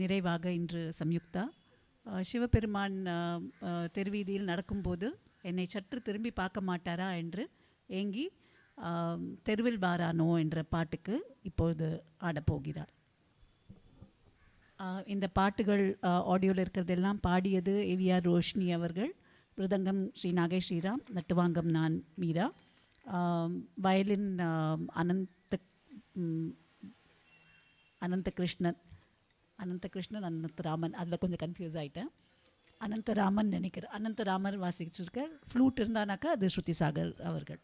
நிறைவாக இன்று சம்யுக்தா. சிவபெருமான் தெருவீதியில் நடக்கும்போது என்னை சற்று திரும்பி பார்க்க மாட்டாரா என்று ஏங்கி தெருவில் வாரானோ என்ற பாட்டுக்கு இப்பொழுது ஆடப்போகிறார். இந்த பாட்டுகள் ஆடியோவில் இருக்கிறதெல்லாம் பாடியது ஏவிஆர் ரோஷினி அவர்கள், மிருதங்கம் ஸ்ரீ நாகேஷ் ஸ்ரீராம், நட்டுவாங்கம் நான் மீரா, வயலின் அனந்தகிருஷ்ணன் அனந்தராமன், அதில் கொஞ்சம் கன்ஃபியூஸ் ஆகிட்டேன். அனந்தராமன் நினைக்கிறேன், அனந்தராமன் வாசிச்சிருக்க. ஃப்ளூட் இருந்தானாக்கா அது ஸ்ருதி சாகர் அவர்கள்.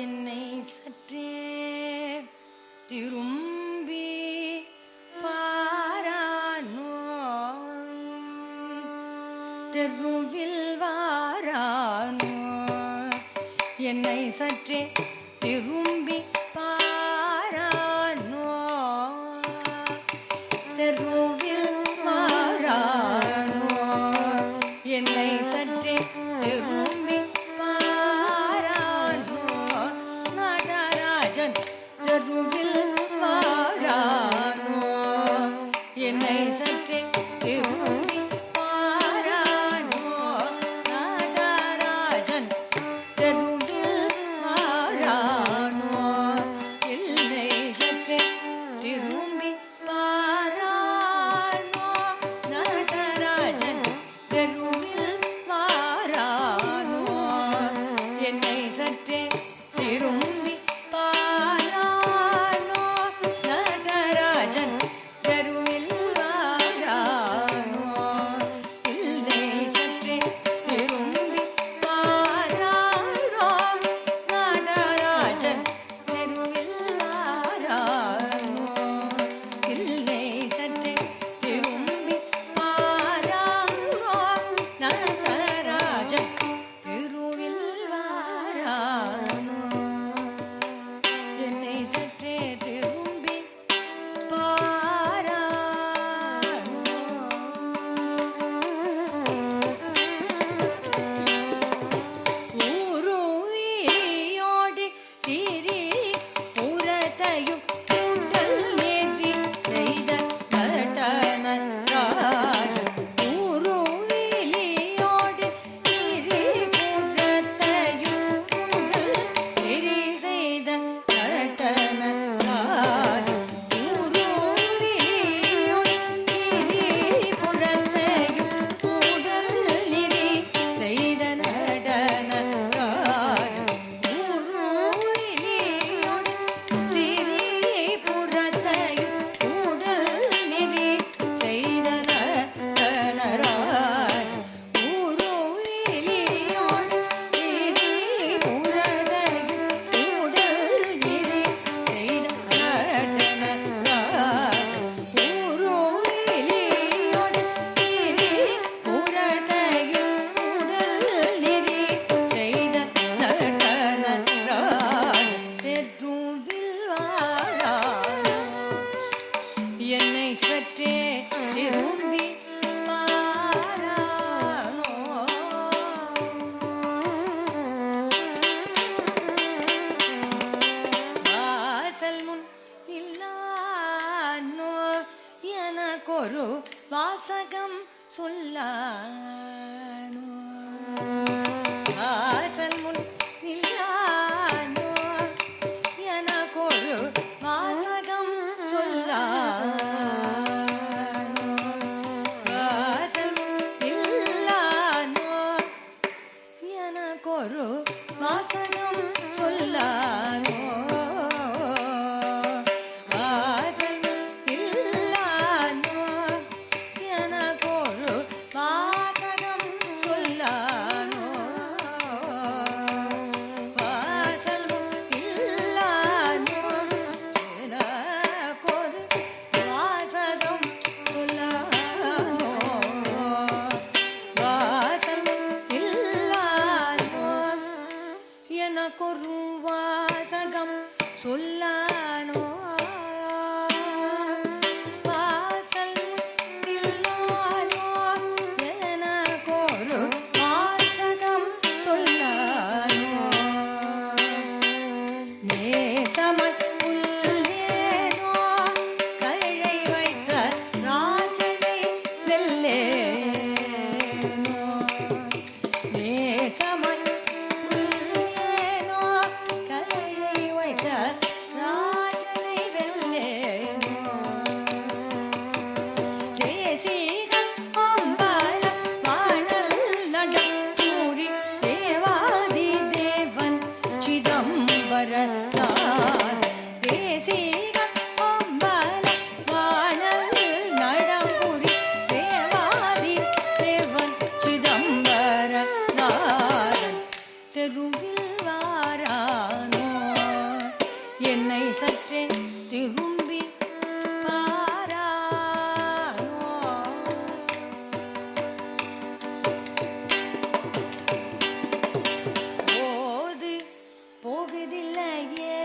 என்னை சற்றே திரும்பி பாரானோ, தெருவில் வாரானோ, என்னை சற்றே திரும்பி பாரானோ, தெருவில் வாரானோ, என்னை சற்றே திரும்பி பாரானோ, நடராஜன் தெருவில் வாரானோ, என்னை சற்றே திரும்பி பாரானோ, நடராஜன் தெருவில் வாரானோ, எனக்கொரு வாசகம் சொல்லானோ வாசல் இல்லானோ எனக்கொரு வாசகம் சொல்லானோ வாசல் இல்லானோ எனக்கொரு வாசகம் சொல்லானோ வாசல் இல்லானோ எனக்கொரு வாசகம் சொல்லானோ வாசல் இல்லானோ எனக்கொரு வாசகம் சொல்லானோ நேசமாய் உள்ளேனோ கையை வைத்த ராஜனை வெல்லேனோ நேசமாய் உள்ளேனோ கையை வைத்த ராஜனை வெல்லேனோ தேசிகள் அம்பல வாணல் நடக்கூறி தேவாதி தேவன் சிதம்பரனார் தேசிகள் அம்பல வாணல் நடக்கூறி தேவாதி தேவன் சிதம்பரனார் தெருவில் வாரானோ என்னை சற்றே திரும்பி பாரானோ போது போகுதில்லையே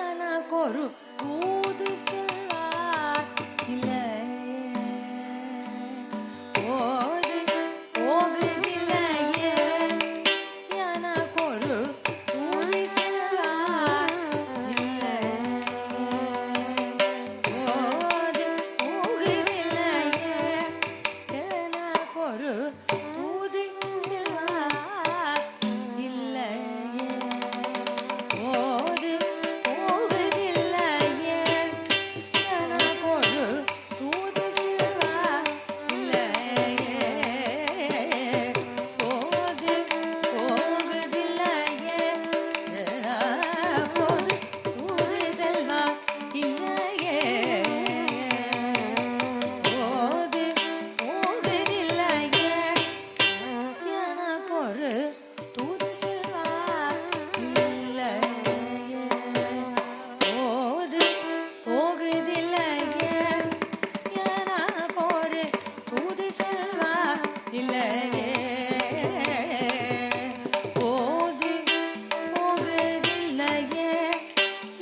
எனக்கொரு தூது செல்வார் இல்லையே போது போகுதில்லையே எனக்கொரு தூது செல்வார் இல்லையே போது போகுதில்லையே எனக்கொரு தூது செல்வார் இல்லையே போது போகுதில்லையே எனக்கொரு தூது செல்வார் இல்லையே போது போகுதில்லையே எனக்கொரு தூது செல்வார் இல்லையே போது போகுதில்லையே எனக்கொரு தூது செல்வார் இல்லையே போது போகுதில்லையே எனக்கொரு தூது செல்வார் இல்லையே போது போகுதில்லையே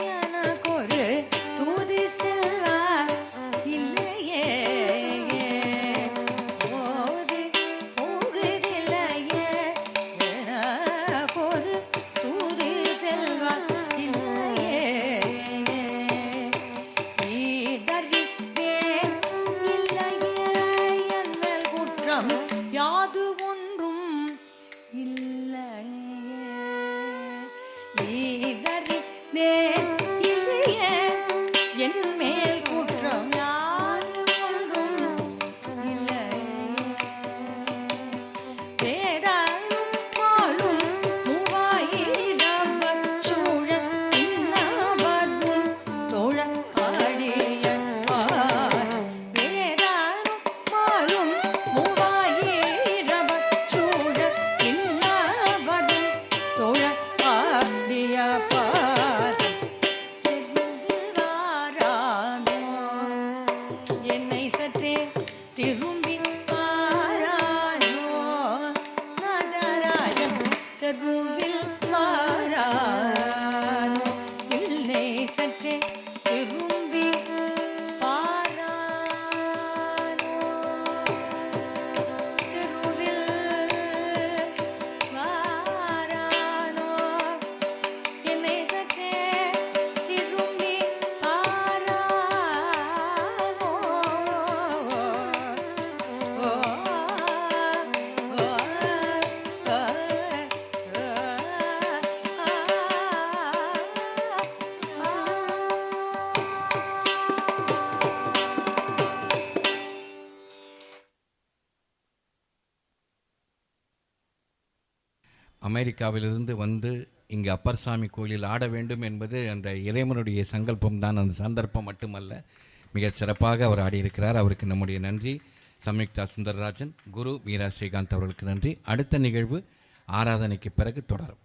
எனக்கொரு தூது செல்வார் இல்லையே போது போகுதில்லையே எனக்கொரு தூது செல்வார் இல்லையே ஈதறித்தேன் இல்லையே என்மேல் குற்றம் யாது ஒன்றும் இல்லையே ஈதறித்தேன் இல்லையே என்மேல் குற்றம் யாது ஒன்றும் இல்லையே வேதாளும் பாலும் மூவாயிரம் சூழ இன்னவர்தும் தோழ ஆடியவார் வேதாளும் பாலும் மூவாயிரம் சூழ இன்னவர்தும் தோழ ஆடியவார் தெருவில் வாரானோ என்னை சற்றே திரும்பி பாரானோ நடராஜன் தெருவில் வாரானோ என்னை சற்றே திரும்பி பாரானோ தெருவில் வாரானோ என்னை சற்றே திரும்பி பாரானோ அமெரிக்காவிலிருந்து வந்து இங்கே அப்பர்சாமி கோயிலில் ஆட வேண்டும் என்பது அந்த இறைவனுடைய சங்கல்பம் தான், அந்த சந்தர்ப்பம் மட்டுமல்ல. மிகச் சிறப்பாக அவர் ஆடியிருக்கிறார். அவருக்கு நம்முடைய நன்றி. சம்யுக்தா சுந்தரராஜன், குரு மீரா ஸ்ரீகாந்த் அவர்களுக்கு நன்றி. அடுத்த நிகழ்வு ஆராதனைக்கு பிறகு தொடரும்.